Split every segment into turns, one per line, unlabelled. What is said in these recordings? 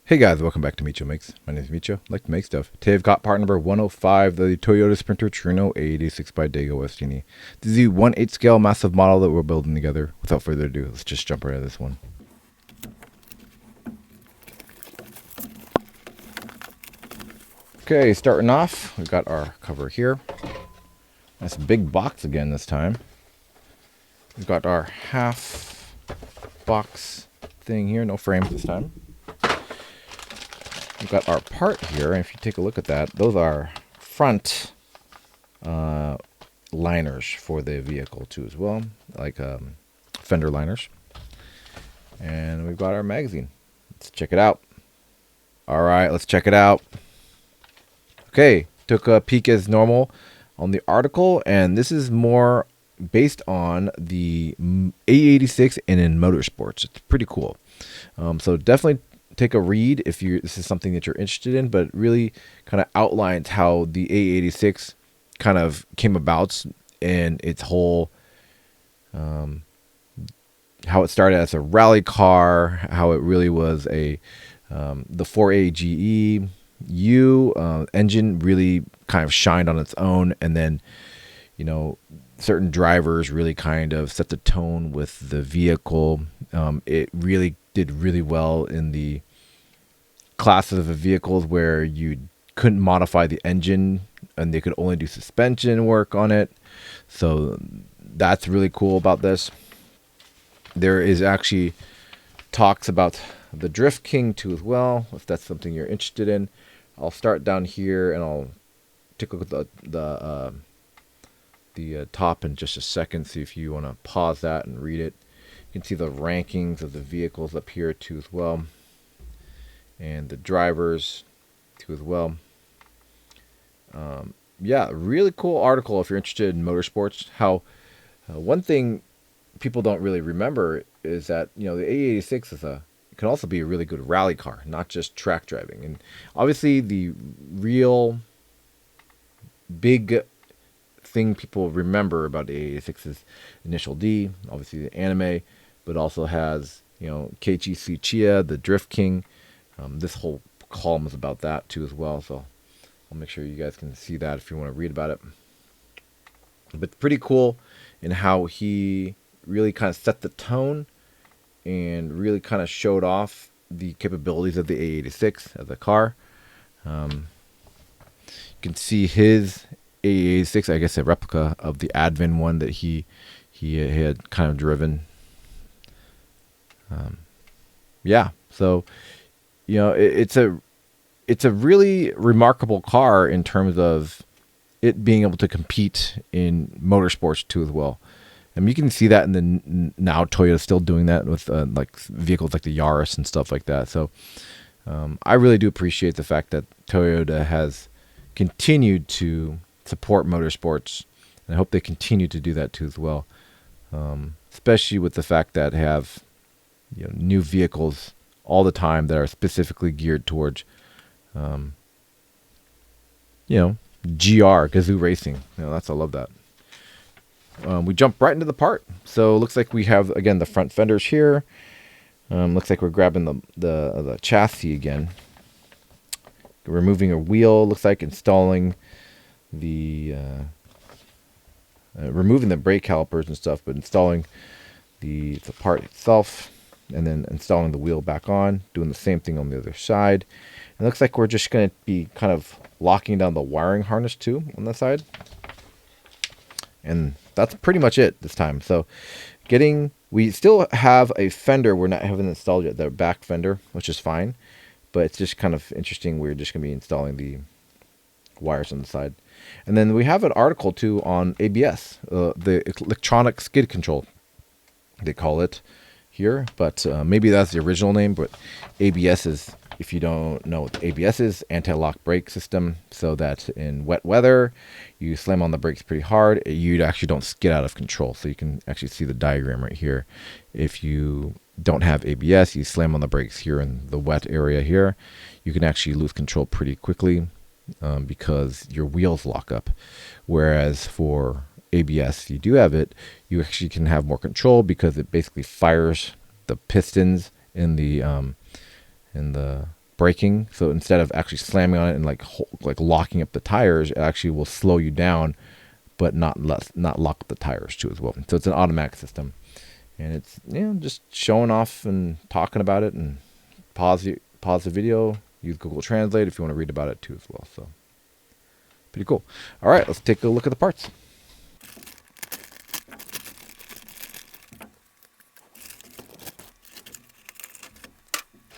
Hey guys, welcome back to Micho Makes. My name is Micho. I like to make stuff. Today I've got part number 105, the Toyota Sprinter Trueno AE86 by DeAgostini. This is the 1/8 scale massive model that we're building together. Without further ado, let's just jump right into this one. Okay, starting off, we've got our cover here. That's a big box again this time. We've got our half box thing here, no frame this time. We've got our part here, and if you take a look at that, those are front liners for the vehicle too as well, like fender liners. And we've got our magazine. Let's check it out. All right, let's check it out. Okay, took a peek as normal on the article, and this is more based on the AE86 and in motorsports. It's pretty cool. So definitely take a read if this is something that you're interested in, but it really kind of outlines how the AE86 kind of came about and its whole how it started as a rally car, how it really was a the 4AGE engine really kind of shined on its own, and then certain drivers really kind of set the tone with the vehicle. It really did really well in the classes of vehicles where you couldn't modify the engine and they could only do suspension work on it. So that's really cool about this. There is actually talks about the Drift King too as well, if that's something you're interested in. I'll start down here and I'll take a look at the top in just a second, see if you want to pause that and read it. You can see the rankings of the vehicles up here too as well, and the drivers too as well. Yeah, really cool article if you're interested in motorsports. How one thing people don't really remember is that the AE86 can also be a really good rally car, not just track driving. And obviously the real big thing people remember about the AE86 is Initial D, obviously the anime, but also has Keiichi Chia, the Drift King. This whole column is about that too as well, so I'll make sure you guys can see that if you want to read about it. But pretty cool in how he really kind of set the tone and really kind of showed off the capabilities of the AE86 as a car. You can see his AE86, I guess a replica of the Advin one that he had kind of driven. Yeah, so it's a really remarkable car in terms of it being able to compete in motorsports too as well. And you can see that in the now Toyota's still doing that with like vehicles like the Yaris and stuff like that. So I really do appreciate the fact that Toyota has continued to support motorsports, and I hope they continue to do that too as well. Especially with the fact that have new vehicles all the time that are specifically geared towards Gazoo racing. I love that. We jump right into the part. So it looks like we have again the front fenders here. Looks like we're grabbing the chassis again, removing a wheel. Looks like installing the removing the brake calipers and stuff, but installing the part itself, and then installing the wheel back on, doing the same thing on the other side. It looks like we're just going to be kind of locking down the wiring harness too on the side. And that's pretty much it this time. So we still have a fender we're not having installed yet, the back fender, which is fine. But it's just kind of interesting. We're just going to be installing the wires on the side. And then we have an article too on ABS, the electronic skid control, they call it here. But maybe that's the original name. But ABS is, if you don't know what ABS is, anti-lock brake system, so that in wet weather, you slam on the brakes pretty hard, you actually don't skid out of control. So you can actually see the diagram right here. If you don't have ABS, you slam on the brakes here in the wet area here, you can actually lose control pretty quickly because your wheels lock up. Whereas for ABS, you do have it, you actually can have more control because it basically fires the pistons in the braking. So instead of actually slamming on it and like locking up the tires, it actually will slow you down, but not lock up the tires too as well. So it's an automatic system, and it's just showing off and talking about it. And pause the video. Use Google Translate if you want to read about it too as well. So pretty cool. All right, let's take a look at the parts.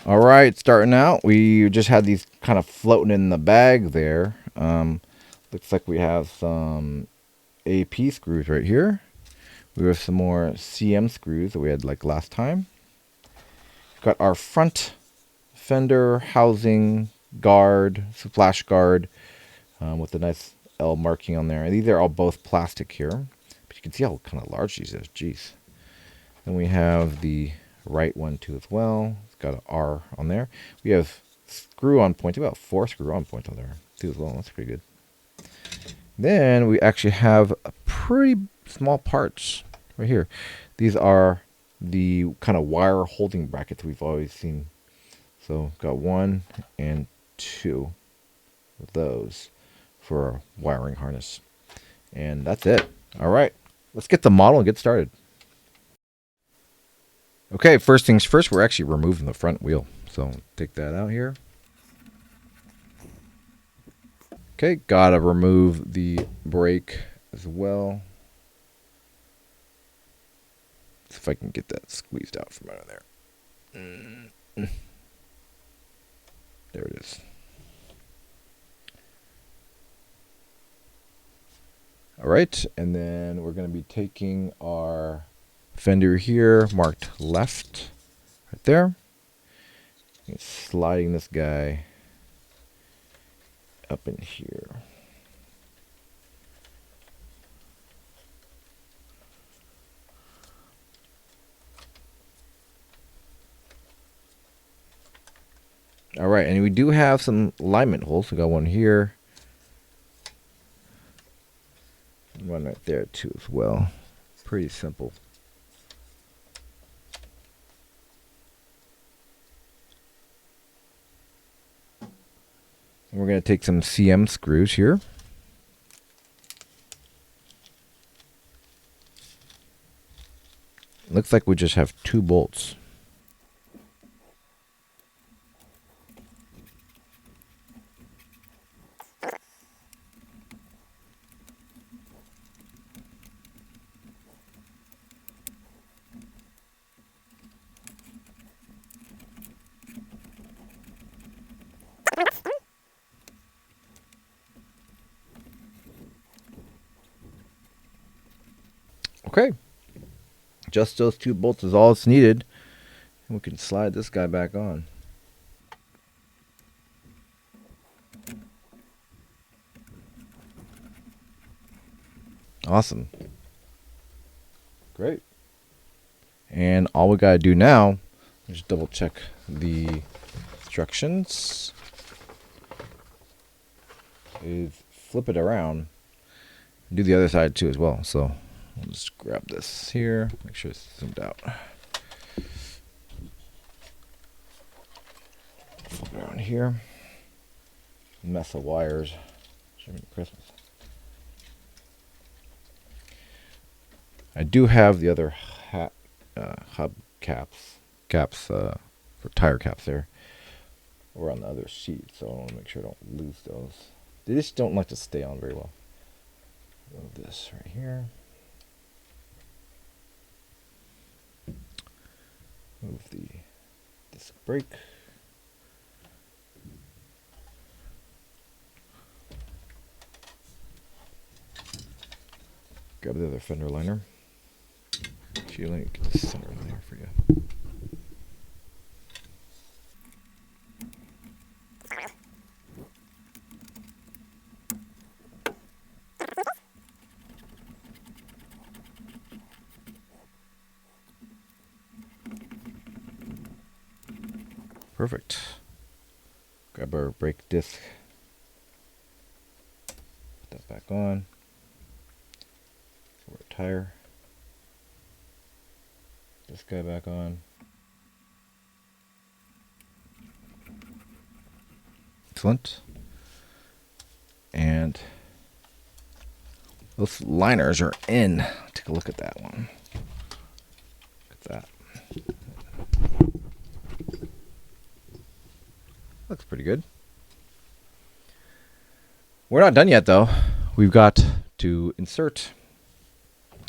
All right, starting out, we just had these kind of floating in the bag there. Looks like we have some AP screws right here. We have some more CM screws that we had like last time. We've got our front fender housing guard, splash guard, with a nice L marking on there. And these are all both plastic here, but you can see how kind of large these are. Jeez. Then we have the right one too as well. It's got an R on there. We have screw-on points, about 4 screw-on points on there too as well. That's pretty good. Then we actually have a pretty small parts right here. These are the kind of wire holding brackets we've always seen. So got 1 and 2 of those for a wiring harness. And that's it. All right, let's get the model and get started. Okay, first things first, we're actually removing the front wheel. So take that out here. Okay, gotta remove the brake as well. See if I can get that squeezed out from under there. There it is. All right, and then we're going to be taking our fender here, marked left, right there. And sliding this guy up in here. All right, and we do have some alignment holes. We got one here, and one right there too as well. Pretty simple. And we're going to take some CM screws here. Looks like we just have 2 bolts. Okay, just those 2 bolts is all it's needed, and we can slide this guy back on. Awesome. Great. And all we gotta do now is just double check the instructions. Is flip it around and do the other side too as well. So I'll just grab this here, make sure it's zoomed out. Flip it around here. Mess of wires. Christmas. I do have the other hub caps for tire caps there, or on the other sheet, so I want to make sure I don't lose those. They just don't like to stay on very well. Move this right here. Move the disc brake. Grab the other fender liner. Actually, let me get the center liner for you. Perfect. Grab our brake disc. Put that back on. Our tire. This guy back on. Excellent. And those liners are in. Take a look at that one. Look at that. Looks pretty good. We're not done yet, though. We've got to insert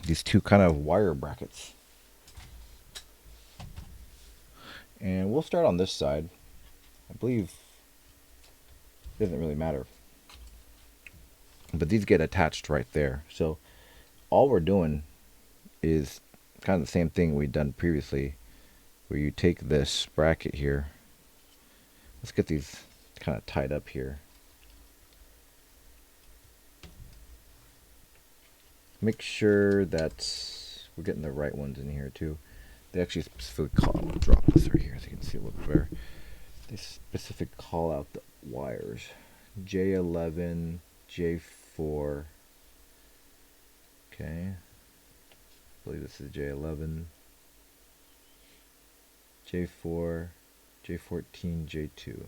these two kind of wire brackets. And we'll start on this side. I believe it doesn't really matter. But these get attached right there. So all we're doing is kind of the same thing we've done previously, where you take this bracket here. Let's get these kind of tied up here. Make sure that we're getting the right ones in here too. They actually specifically call out, drop this right here so you can see a little bit better. They specifically call out the wires. J11, J4. Okay. I believe this is J11, J4, J14, J2.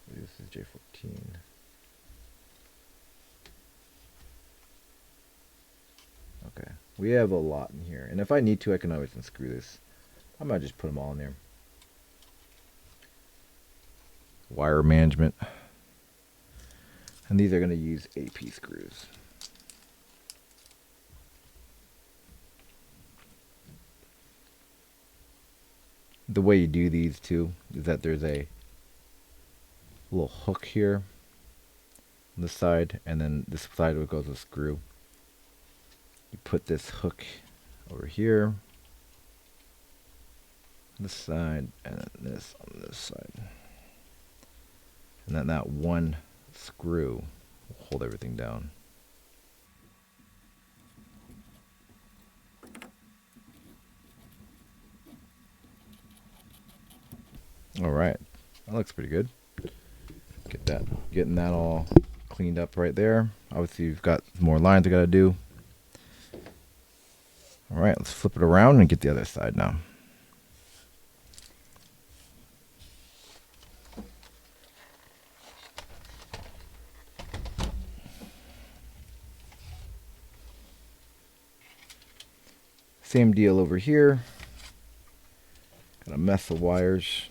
This is J14. Okay, we have a lot in here, and if I need to, I can always unscrew this. I might just put them all in there. Wire management, and these are going to use AP screws. The way you do these too is that there's a little hook here on this side, and then this side goes with a screw. You put this hook over here, this side, and then this on this side. And then that one screw will hold everything down. All right, that looks pretty good. Getting that all cleaned up right there. Obviously, you've got more lines I got to do. All right, let's flip it around and get the other side now. Same deal over here. Got a mess of wires.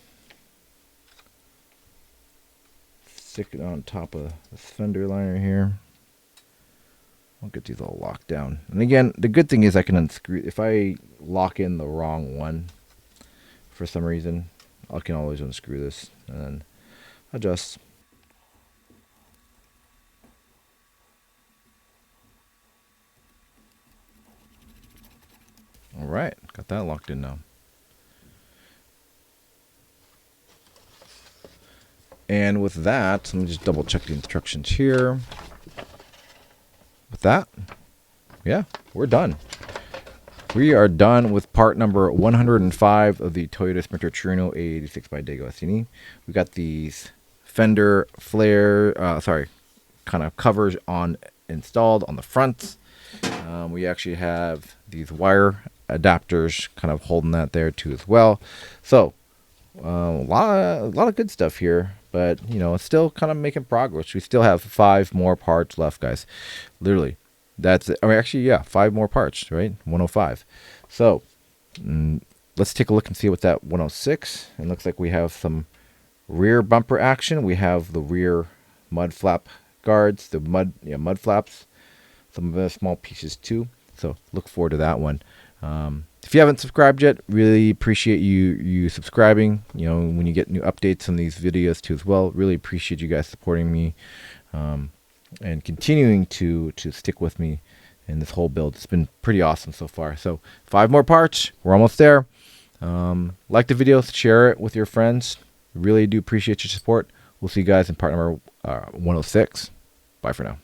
Stick it on top of this fender liner here. I'll get these all locked down. And again, the good thing is I can unscrew. If I lock in the wrong one for some reason, I can always unscrew this and then adjust. All right, got that locked in now. And with that, let me just double check the instructions here. With that, yeah, we're done. We are done with part number 105 of the Toyota Sprinter Trueno AE86 by DeAgostini. We got these fender flare, kind of covers installed on the front. We actually have these wire adapters kind of holding that there too as well. So a lot of good stuff here, but you know, it's still kind of making progress. We still have 5 more parts left, guys. Literally, that's it. I mean, actually, yeah, 5 more parts, right? 105. So let's take a look and see what's at 106. It looks like we have some rear bumper action. We have the rear mud flap guards, the mud flaps, some of the small pieces too. So look forward to that one. If you haven't subscribed yet, really appreciate you subscribing. You know, when you get new updates on these videos too as well. Really appreciate you guys supporting me and continuing to stick with me in this whole build. It's been pretty awesome so far. So 5 more parts. We're almost there. Like the video, share it with your friends. Really do appreciate your support. We'll see you guys in part number 106. Bye for now.